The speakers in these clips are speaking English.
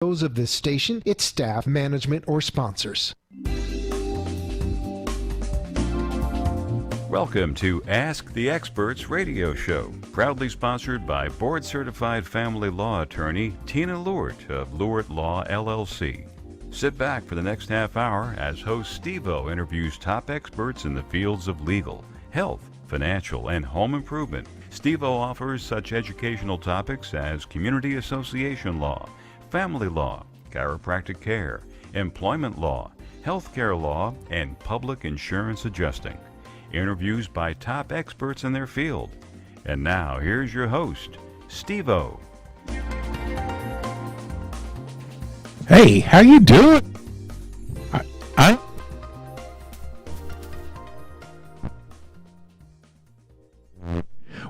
those of this station, its staff, management, or sponsors. Welcome to Ask the Experts radio show, proudly sponsored by board-certified family law attorney Tina Lewert of Lewert Law, LLC. Sit back for the next half hour as host Steve-O interviews top experts in the fields of legal, health, financial, and home improvement. Steve-O offers such educational topics as community association law, family law, chiropractic care, employment law, healthcare law, and public insurance adjusting. Interviews by top experts in their field. And now, here's your host, Steve-O. Hey, how you doing?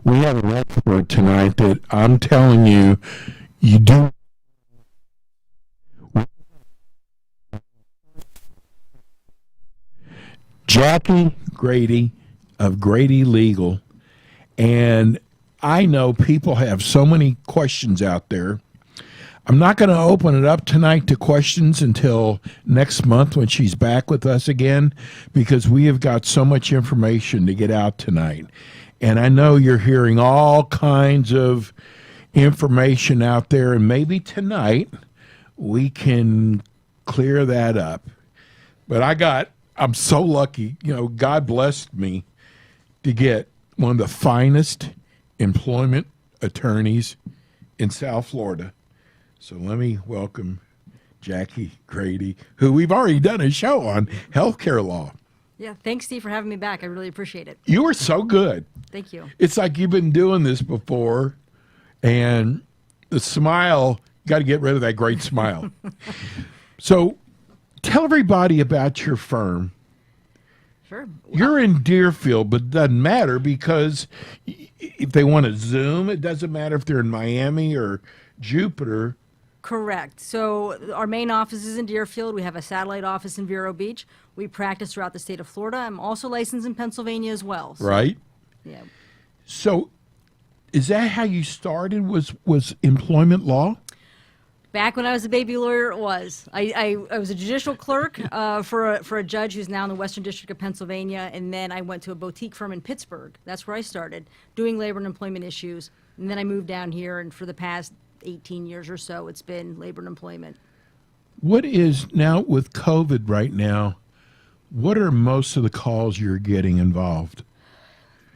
We have an expert tonight that I'm telling you, you do. Jackie Grady of Grady Legal, and I know people have so many questions out there. I'm not going to open it up tonight to questions until next month when she's back with us again, because we have got so much information to get out tonight. And I know you're hearing all kinds of information out there, and maybe tonight we can clear that up. But I'm so lucky, God blessed me to get one of the finest employment attorneys in South Florida. So let me welcome Jackie Grady, who we've already done a show on healthcare law. Yeah, thanks, Steve, for having me back. I really appreciate it. You were so good. Thank you. It's like you've been doing this before, and the smile, you got to get rid of that great smile. So tell everybody about your firm. Sure. You're in Deerfield, but it doesn't matter because if they want to Zoom, it doesn't matter if they're in Miami or Jupiter. Correct. So our main office is in Deerfield. We have a satellite office in Vero Beach. We practice throughout the state of Florida. I'm also licensed in Pennsylvania as well. So, right? Yeah. So is that how you started, was employment law? Back when I was a baby lawyer, it was. I was a judicial clerk for a judge who's now in the Western District of Pennsylvania, and then I went to a boutique firm in Pittsburgh. That's where I started, doing labor and employment issues. And then I moved down here, and for the past 18 years or so, it's been labor and employment. What is, now with COVID right now, what are most of the calls you're getting involved?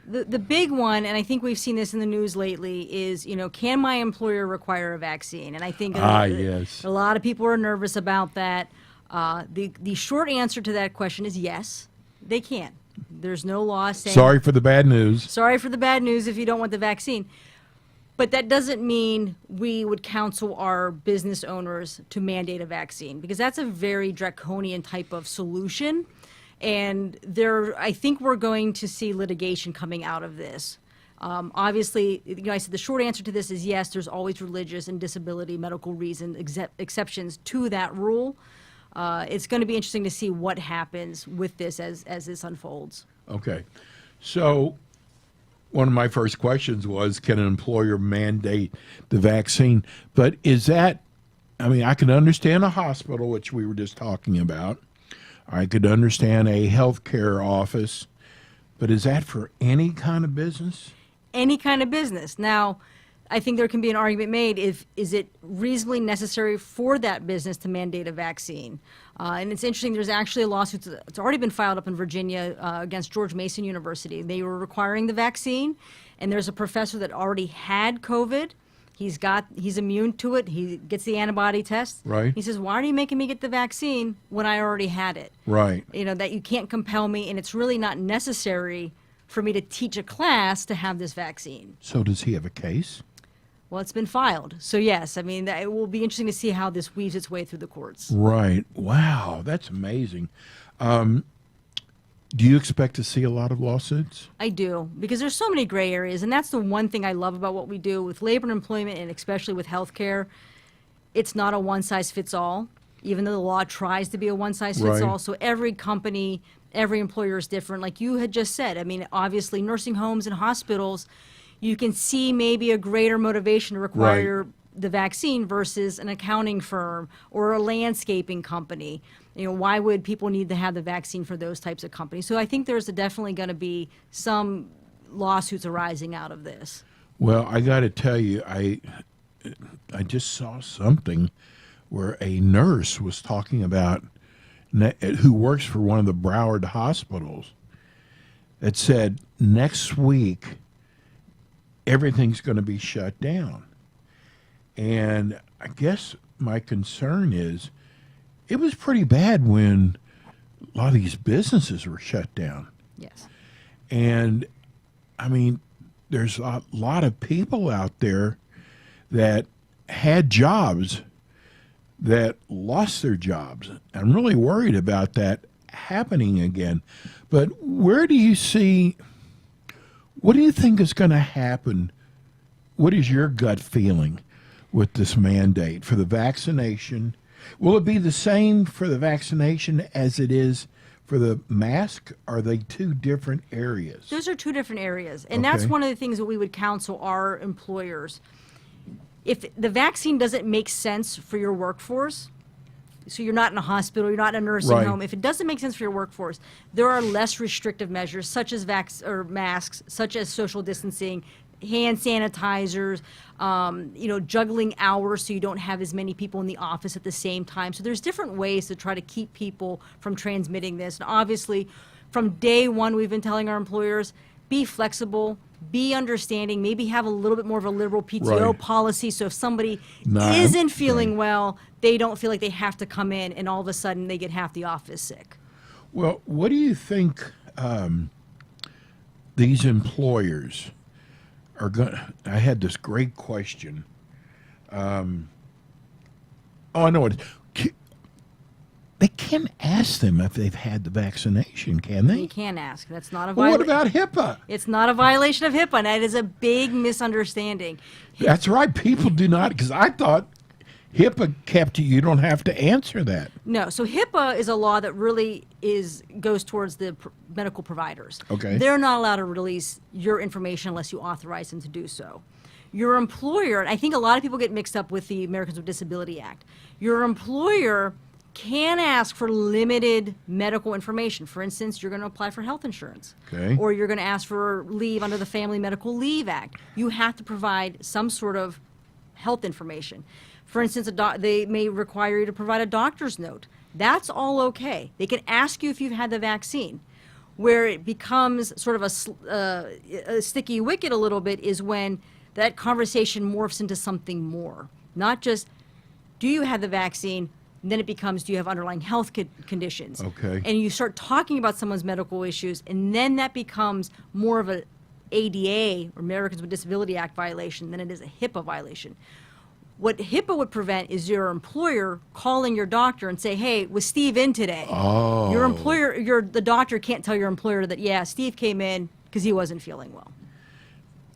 The big one, and I think we've seen this in the news lately, is, can my employer require a vaccine? And I think yes. a lot of people are nervous about that. The short answer to that question is yes, they can. There's no law saying... Sorry for the bad news. Sorry for the bad news if you don't want the vaccine. But that doesn't mean we would counsel our business owners to mandate a vaccine, because that's a very draconian type of solution. And I think we're going to see litigation coming out of this. Obviously, I said the short answer to this is yes, there's always religious and disability medical reason exceptions to that rule. It's going to be interesting to see what happens with this as this unfolds. Okay. So one of my first questions was, can an employer mandate the vaccine? But is that, I can understand a hospital, which we were just talking about. I could understand a healthcare office, but is that for any kind of business? Any kind of business. Now, I think there can be an argument made is it reasonably necessary for that business to mandate a vaccine? And it's interesting, there's actually a lawsuit that's already been filed up in Virginia against George Mason University. They were requiring the vaccine, and there's a professor that already had COVID. He's immune to it. He gets the antibody test. Right. He says, why are you making me get the vaccine when I already had it? Right. That you can't compel me, and it's really not necessary for me to teach a class to have this vaccine. So does he have a case? Well, it's been filed. So yes, it will be interesting to see how this weaves its way through the courts. Right. Wow, that's amazing. Do you expect to see a lot of lawsuits? I do, because there's so many gray areas, and that's the one thing I love about what we do with labor and employment, and especially with healthcare. It's not a one-size-fits-all, even though the law tries to be a one-size-fits-all. Right. So every company, every employer is different. Like you had just said, obviously nursing homes and hospitals, you can see maybe a greater motivation to require the vaccine versus an accounting firm or a landscaping company. Why would people need to have the vaccine for those types of companies? So I think there's definitely going to be some lawsuits arising out of this. Well, I got to tell you, I just saw something where a nurse was talking about who works for one of the Broward hospitals that said next week everything's going to be shut down. And I guess my concern is it was pretty bad when a lot of these businesses were shut down. Yes. And I mean, there's a lot of people out there that had jobs that lost their jobs. I'm really worried about that happening again. But what do you think is going to happen? What is your gut feeling with this mandate for the vaccination? Will it be the same for the vaccination as it is for the mask? Are they two different areas? Those are two different areas. And that's Okay. one of the things that we would counsel our employers. If the vaccine doesn't make sense for your workforce, so you're not in a hospital, you're not in a nursing Right. home, if it doesn't make sense for your workforce, there are less restrictive measures such as masks, such as social distancing, hand sanitizers, juggling hours so you don't have as many people in the office at the same time. So there's different ways to try to keep people from transmitting this. And obviously, from day one, we've been telling our employers, be flexible, be understanding, maybe have a little bit more of a liberal PTO Right. policy. So if somebody Nah, isn't feeling right. well, they don't feel like they have to come in and all of a sudden they get half the office sick. Well, what do you think these employers are going? I had this great question. I know it. They can ask them if they've had the vaccination, can they? You can't ask. That's not a Well, what violation. about HIPAA? It's not a violation of HIPAA, and that is a big misunderstanding. That's right. People do not, because I thought HIPAA kept you don't have to answer that. No, so HIPAA is a law that really goes towards the medical providers. Okay. They're not allowed to release your information unless you authorize them to do so. Your employer, and I think a lot of people get mixed up with the Americans with Disability Act. Your employer can ask for limited medical information. For instance, you're going to apply for health insurance. Okay. Or you're going to ask for leave under the Family Medical Leave Act. You have to provide some sort of health information. For instance, they may require you to provide a doctor's note. That's all okay. They can ask you if you've had the vaccine. Where it becomes sort of a sticky wicket a little bit is when that conversation morphs into something more. Not just, do you have the vaccine? And then it becomes, do you have underlying health conditions? Okay. And you start talking about someone's medical issues, and then that becomes more of a ADA, or Americans with Disability Act violation, than it is a HIPAA violation. What HIPAA would prevent is your employer calling your doctor and say, hey, was Steve in today? Oh. Your employer, the doctor can't tell your employer that, yeah, Steve came in because he wasn't feeling well.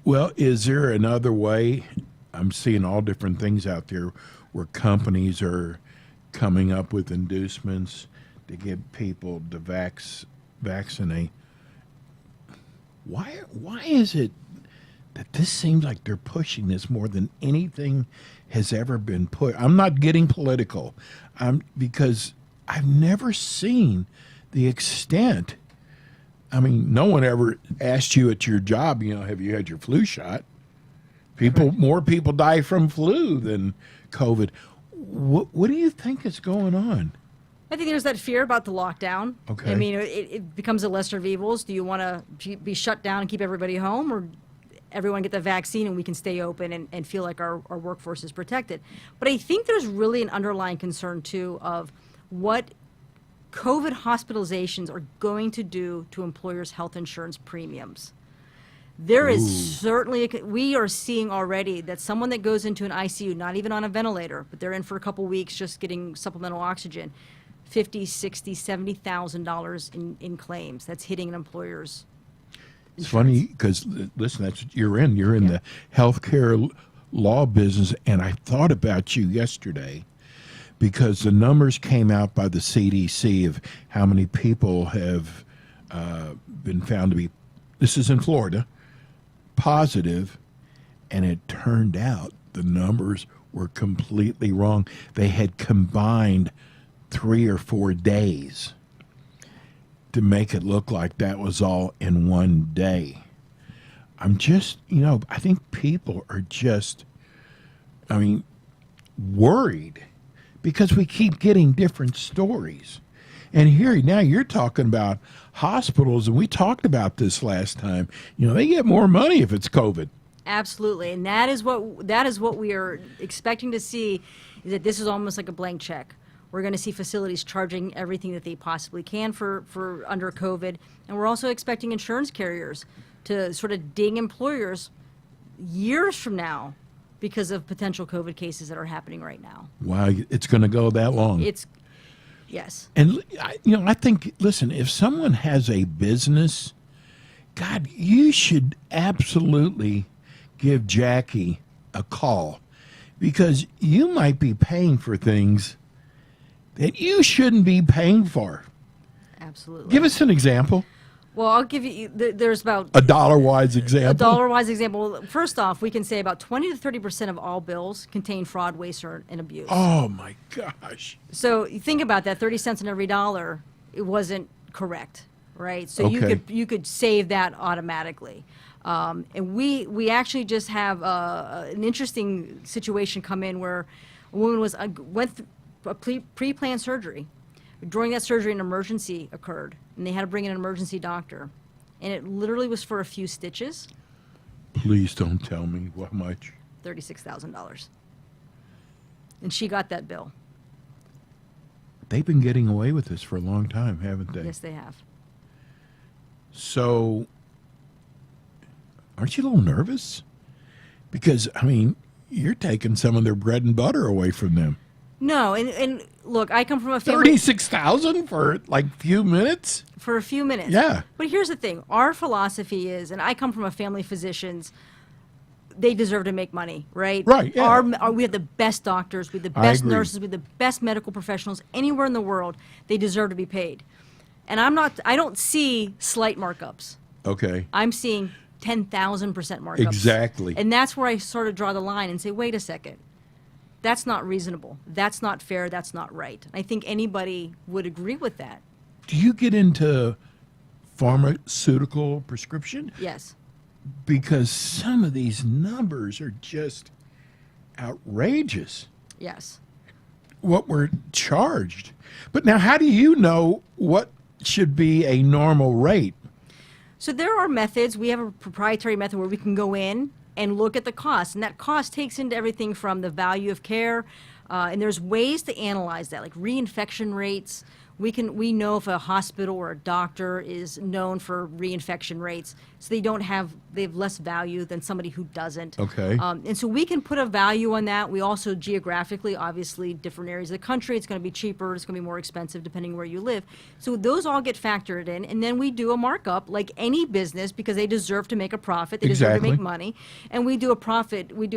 Well, is there another way? I'm seeing all different things out there where companies are coming up with inducements to get people to vaccinate. Why is it that this seems like they're pushing this more than anything has ever been put? I'm not getting political, because I've never seen the extent. I mean, no one ever asked you at your job, have you had your flu shot? More people die from flu than COVID. What do you think is going on? I think there's that fear about the lockdown. Okay. I mean, it becomes a lesser of evils. Do you want to be shut down and keep everybody home, or everyone get the vaccine and we can stay open and feel like our workforce is protected? But I think there's really an underlying concern, too, of what COVID hospitalizations are going to do to employers' health insurance premiums. There is certainly, we are seeing already that someone that goes into an ICU, not even on a ventilator, but they're in for a couple weeks just getting supplemental oxygen, $50,000, $60,000, $70,000 in claims. That's hitting an employer's It's funny because, listen, that's what you're in. You're in the healthcare law business, and I thought about you yesterday because the numbers came out by the CDC of how many people have been found to be, this is in Florida, positive, and it turned out the numbers were completely wrong. They had combined 3 or 4 days to make it look like that was all in one day. I'm just, I think people are just, worried because we keep getting different stories. And here now you're talking about hospitals, and we talked about this last time. They get more money if it's COVID. Absolutely, and that is what we are expecting to see. Is that this is almost like a blank check. We're going to see facilities charging everything that they possibly can for under COVID, and we're also expecting insurance carriers to sort of ding employers years from now because of potential COVID cases that are happening right now. Wow, it's going to go that long. Yes. And, I think, listen, if someone has a business, God, you should absolutely give Jackie a call, because you might be paying for things that you shouldn't be paying for. Absolutely. Give us an example. Well, I'll give you, there's about A dollar-wise example. a dollar-wise example. First off, we can say about 20 to 30% of all bills contain fraud, waste, and abuse. Oh, my gosh. So you think about that, 30 cents on every dollar, it wasn't correct, right? So Okay. you could save that automatically. And we actually just have an interesting situation come in where a woman went through a pre-planned surgery. During that surgery, an emergency occurred, and they had to bring in an emergency doctor. And it literally was for a few stitches, Please don't tell me what much. $36,000. And she got that bill. They've been getting away with this for a long time, haven't they? Yes, they have. So, aren't you a little nervous? Because, you're taking some of their bread and butter away from them. No, and look, I come from a family 36,000 for like few minutes? for a few minutes. Yeah. But here's the thing. Our philosophy is, and I come from a family of physicians, they deserve to make money, right? Right, yeah. We have the best doctors, we have the I best agree. nurses, we have the best medical professionals anywhere in the world. They deserve to be paid. And I don't see slight markups. Okay. I'm seeing 10,000% markups. Exactly. And that's where I sort of draw the line and say, wait a second. That's not reasonable. That's not fair. That's not right. I think anybody would agree with that. Do you get into pharmaceutical prescription? Yes. Because some of these numbers are just outrageous, Yes. what we're charged. But now, how do you know what should be a normal rate? So there are methods. We have a proprietary method where we can go in and look at the cost. And that cost takes into everything from the value of care. And there's ways to analyze that, like reinfection rates. We know if a hospital or a doctor is known for reinfection rates, so they have less value than somebody who doesn't. Okay. And so we can put a value on that. We also geographically, obviously, different areas of the country, it's going to be cheaper, it's going to be more expensive depending where you live. So those all get factored in, and then we do a markup like any business because they deserve to make a profit, they deserve to Exactly. make money, and we do a profit. We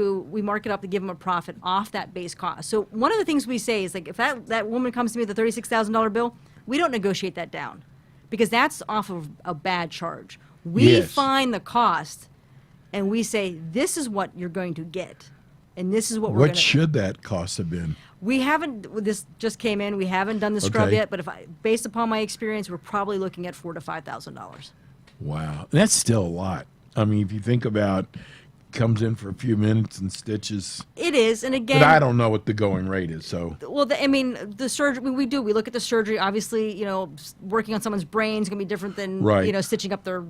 mark it up to give them a profit off that base cost. So one of the things we say is like if that woman comes to me with a $36,000 bill, we don't negotiate that down because that's off of a bad charge. We Yes. find the cost and we say, this is what you're going to get. And this is what we're going What to. should that cost have been? We haven't, this just came in, we haven't done the scrub Okay. yet, but based upon my experience, we're probably looking at $4,000 to $5,000. Wow. That's still a lot. If you think about comes in for a few minutes and stitches. It is, and again. But I don't know what the going rate is, so. Well, the surgery, we look at the surgery. Obviously, working on someone's brain is going to be different than, Right. stitching up their,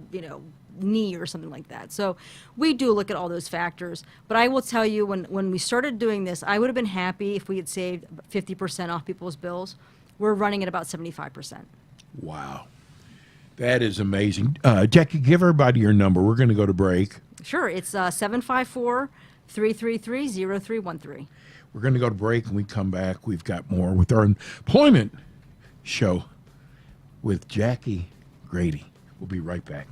knee or something like that. So we do look at all those factors. But I will tell you, when we started doing this, I would have been happy if we had saved 50% off people's bills. We're running at about 75%. Wow. That is amazing. Jackie, give everybody your number. We're going to go to break. Sure, it's 754-333-0313. We're going to go to break, and we come back. We've got more with our employment show with Jackie Grady. We'll be right back.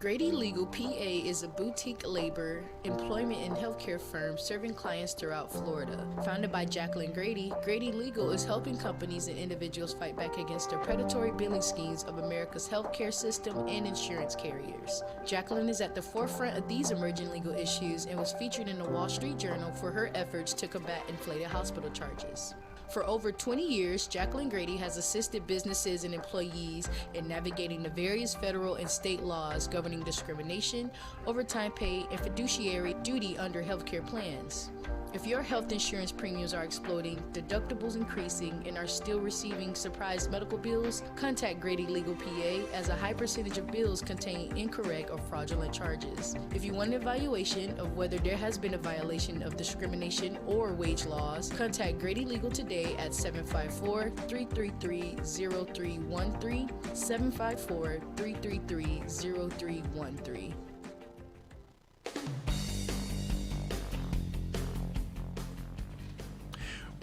Grady Legal PA is a boutique labor, employment, and healthcare firm serving clients throughout Florida. Founded by Jacqueline Grady, Grady Legal is helping companies and individuals fight back against the predatory billing schemes of America's healthcare system and insurance carriers. Jacqueline is at the forefront of these emerging legal issues and was featured in the Wall Street Journal for her efforts to combat inflated hospital charges. For over 20 years, Jacqueline Grady has assisted businesses and employees in navigating the various federal and state laws governing discrimination, overtime pay, and fiduciary duty under healthcare plans. If your health insurance premiums are exploding, deductibles increasing, and are still receiving surprise medical bills, contact Grady Legal PA, as a high percentage of bills contain incorrect or fraudulent charges. If you want an evaluation of whether there has been a violation of discrimination or wage laws, contact Grady Legal today at 754-333-0313, 754-333-0313.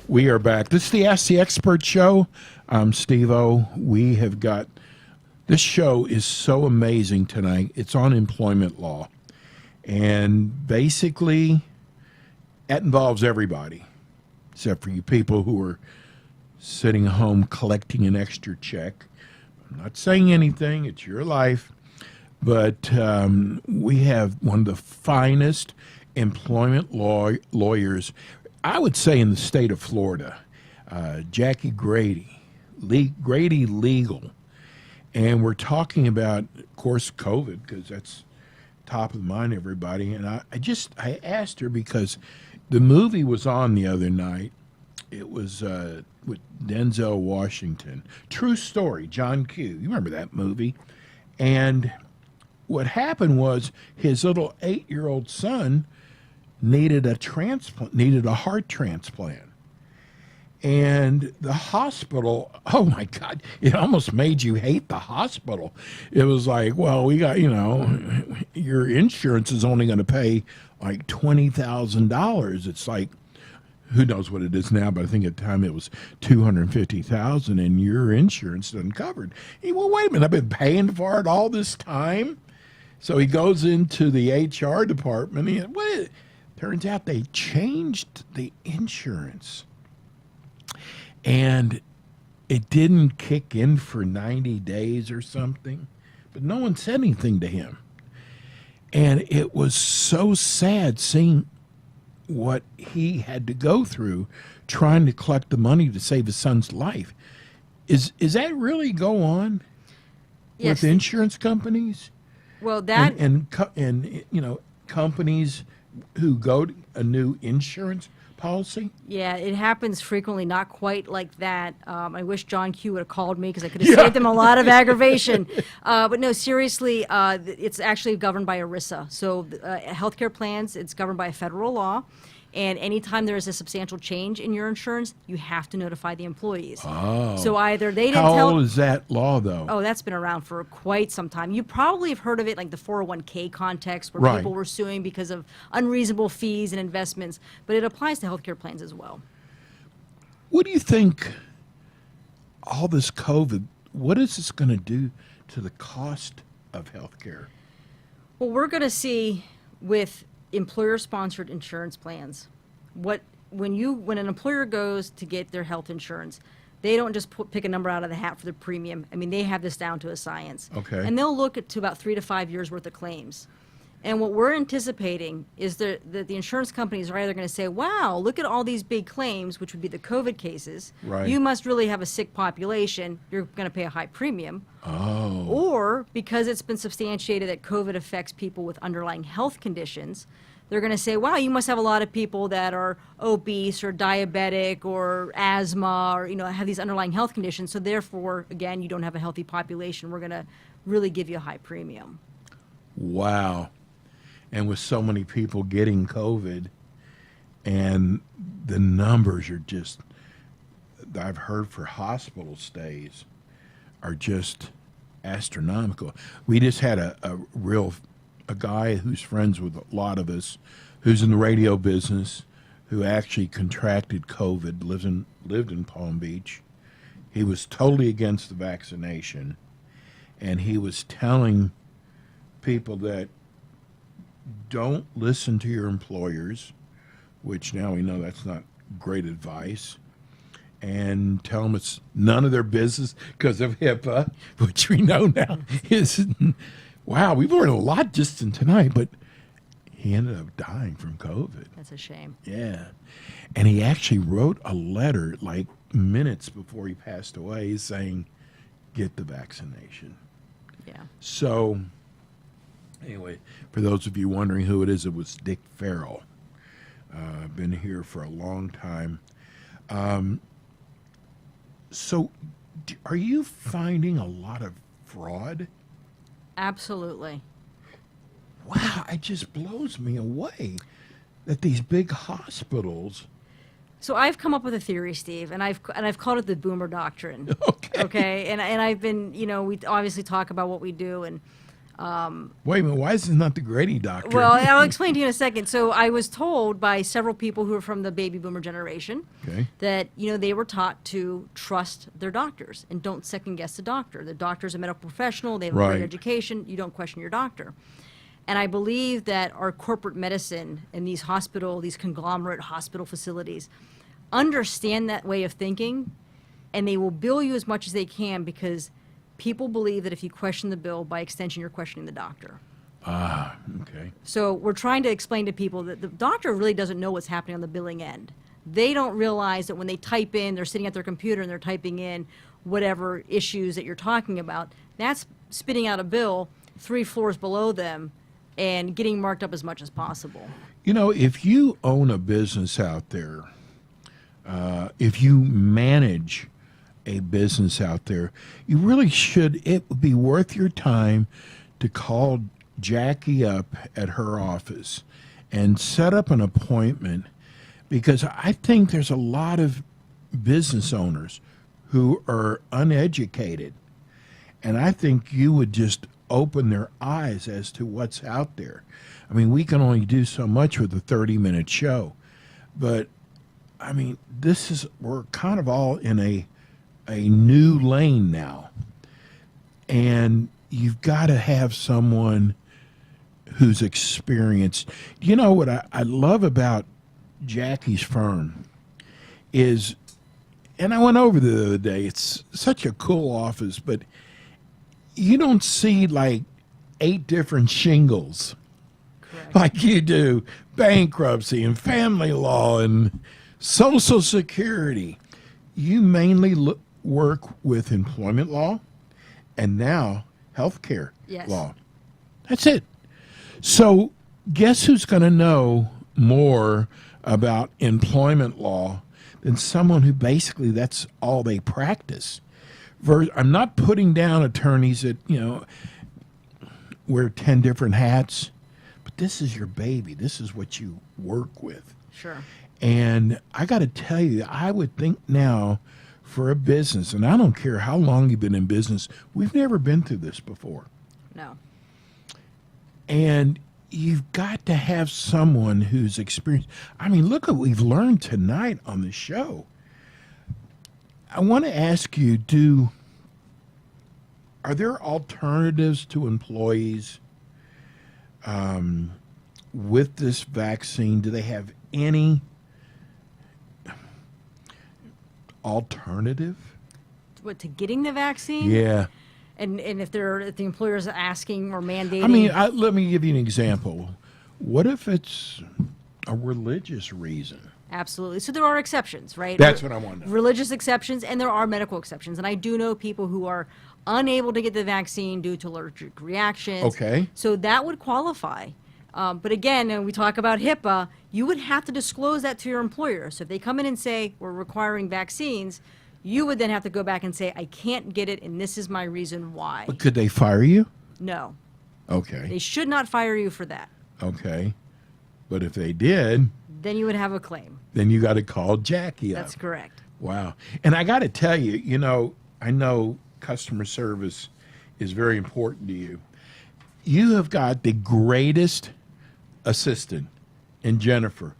We are back. This is the Ask the Expert show. I'm Steve-O. We have got, this show is so amazing tonight. It's on employment law. And basically, that involves everybody, except for you people who are sitting home collecting an extra check. I'm not saying anything. It's your life. But we have one of the finest employment lawyers, I would say, in the state of Florida, Jackie Grady, Grady Legal. And we're talking about, of course, COVID, because that's top of mind, everybody. And I asked her because the movie was on the other night. It was with Denzel Washington. True story, John Q. You remember that movie? And what happened was his little 8-year-old son needed a heart transplant. And the hospital, oh my God, it almost made you hate the hospital. It was like, well, we got, your insurance is only going to pay like $20,000. It's like, who knows what it is now, but I think at the time it was $250,000, and your insurance doesn't cover it. Well, wait a minute, I've been paying for it all this time. So he goes into the HR department, and turns out they changed the insurance. And it didn't kick in for 90 days or something, but no one said anything to him. And it was so sad seeing what he had to go through trying to collect the money to save his son's life. Is that really go on Yes. with insurance companies? Well, that And companies who go to a new insurance policy? Yeah, it happens frequently, not quite like that. I wish John Q would have called me because I could have saved him a lot of aggravation. But no, seriously, it's actually governed by ERISA. So healthcare plans, it's governed by a federal law. And anytime there is a substantial change in your insurance, you have to notify the employees. Oh. So either they didn't How tell... old is that law, though? Oh, that's been around for quite some time. You probably have heard of it like the 401k context where Right. people were suing because of unreasonable fees and investments, but it applies to healthcare plans as well. What do you think all this COVID, what is this going to do to the cost of healthcare? Well, we're going to see with employer-sponsored insurance plans, when an employer goes to get their health insurance, they don't just pick a number out of the hat for the premium. I mean, they have this down to a science. Okay. And they'll look to about 3 to 5 years worth of claims. And what we're anticipating is that the insurance companies are either going to say, wow, look at all these big claims, which would be the COVID cases. Right. You must really have a sick population. You're going to pay a high premium. Oh. Or because it's been substantiated that COVID affects people with underlying health conditions, they're going to say, wow, you must have a lot of people that are obese or diabetic or asthma or, have these underlying health conditions. So therefore, again, you don't have a healthy population. We're going to really give you a high premium. Wow. And with so many people getting COVID, and the numbers are just, I've heard for hospital stays, are just astronomical. We just had a guy who's friends with a lot of us, who's in the radio business, who actually contracted COVID, lived in Palm Beach. He was totally against the vaccination, and he was telling people that don't listen to your employers, which now we know that's not great advice, and tell them it's none of their business because of HIPAA, which we know now is, wow, we've learned a lot just in tonight, but he ended up dying from COVID. That's a shame. Yeah. And he actually wrote a letter like minutes before he passed away saying, get the vaccination. Yeah. So, anyway, for those of you wondering who it was Dick Farrell. Been here for a long time. So, are you finding a lot of fraud? Absolutely. Wow, it just blows me away that these big hospitals. So I've come up with a theory, Steve, and I've called it the boomer doctrine. Okay. Okay, and I've been, we obviously talk about what we do, and Wait a minute, why is this not the Grady doctrine? well, I'll explain to you in a second. So I was told by several people who are from the baby boomer generation Okay. that they were taught to trust their doctors and don't second guess the doctor. The doctor's a medical professional; they have a Right. great education. You don't question your doctor. And I believe that our corporate medicine and these conglomerate hospital facilities understand that way of thinking, and they will bill you as much as they can because people believe that if you question the bill, by extension, you're questioning the doctor. Ah, okay. So we're trying to explain to people that the doctor really doesn't know what's happening on the billing end. They don't realize that when they type in, they're sitting at their computer and they're typing in whatever issues that you're talking about, that's spitting out a bill 3 floors below them and getting marked up as much as possible. If you own a business out there, if you manage a business out there, you really should, it would be worth your time to call Jackie up at her office and set up an appointment, because I think there's a lot of business owners who are uneducated, and I think you would just open their eyes as to what's out there. I mean, we can only do so much with a 30-minute show, but I mean, we're kind of all in a new lane now, and you've got to have someone who's experienced. You know what I love about Jackie's firm is, and I went over there the other day, it's such a cool office, but you don't see like 8 different shingles Correct. like you do bankruptcy and family law and Social Security. You mainly work with employment law and now healthcare Yes. law. That's it. So guess who's going to know more about employment law than someone who basically that's all they practice? I'm not putting down attorneys that, wear 10 different hats, but this is your baby. This is what you work with. Sure. And I got to tell you, I would think now for a business, and I don't care how long you've been in business, we've never been through this before. No. And you've got to have someone who's experienced. I mean, look what we've learned tonight on the show. I want to ask you, are there alternatives to employees with this vaccine? Do they have any alternative? What, to getting the vaccine? Yeah. And if the employer's asking or mandating. I mean, let me give you an example. What if it's a religious reason? Absolutely. So there are exceptions, right? That's what I want to know. Religious exceptions, and there are medical exceptions. And I do know people who are unable to get the vaccine due to allergic reactions. Okay. So that would qualify. But again, when we talk about HIPAA, you would have to disclose that to your employer. So if they come in and say, we're requiring vaccines, you would then have to go back and say, I can't get it, and this is my reason why. But could they fire you? No. Okay. They should not fire you for that. Okay. But if they did, Then you would have a claim. then you got to call Jackie up. That's correct. Wow. And I got to tell you, I know customer service is very important to you. You have got the greatest assistant in Jennifer.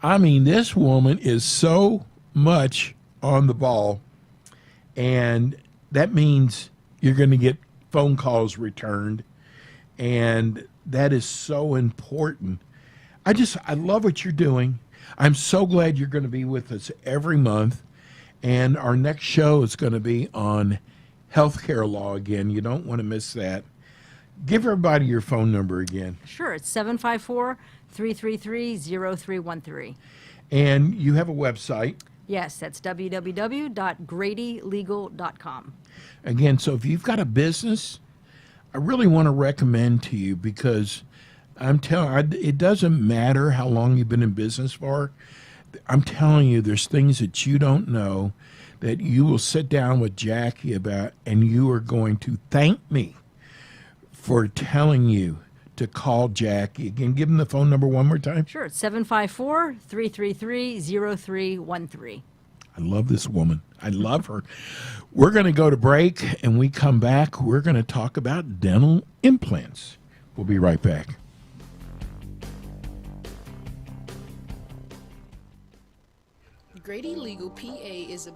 I mean, this woman is so much on the ball, and that means you're going to get phone calls returned. And that is so important. I love what you're doing. I'm so glad you're going to be with us every month. And our next show is going to be on healthcare law again. You don't want to miss that. Give everybody your phone number again. Sure, it's 754-333-0313. And you have a website. Yes, that's www.gradylegal.com. Again, so if you've got a business, I really want to recommend to you, because I'm telling it doesn't matter how long you've been in business for. I'm telling you, there's things that you don't know that you will sit down with Jackie about, and you are going to thank me for telling you to call Jackie. Again, give them the phone number one more time. Sure, it's 754-333-0313. I love this woman. I love her. We're going to go to break, and we come back. We're going to talk about dental implants. We'll be right back. Grady Legal PA is a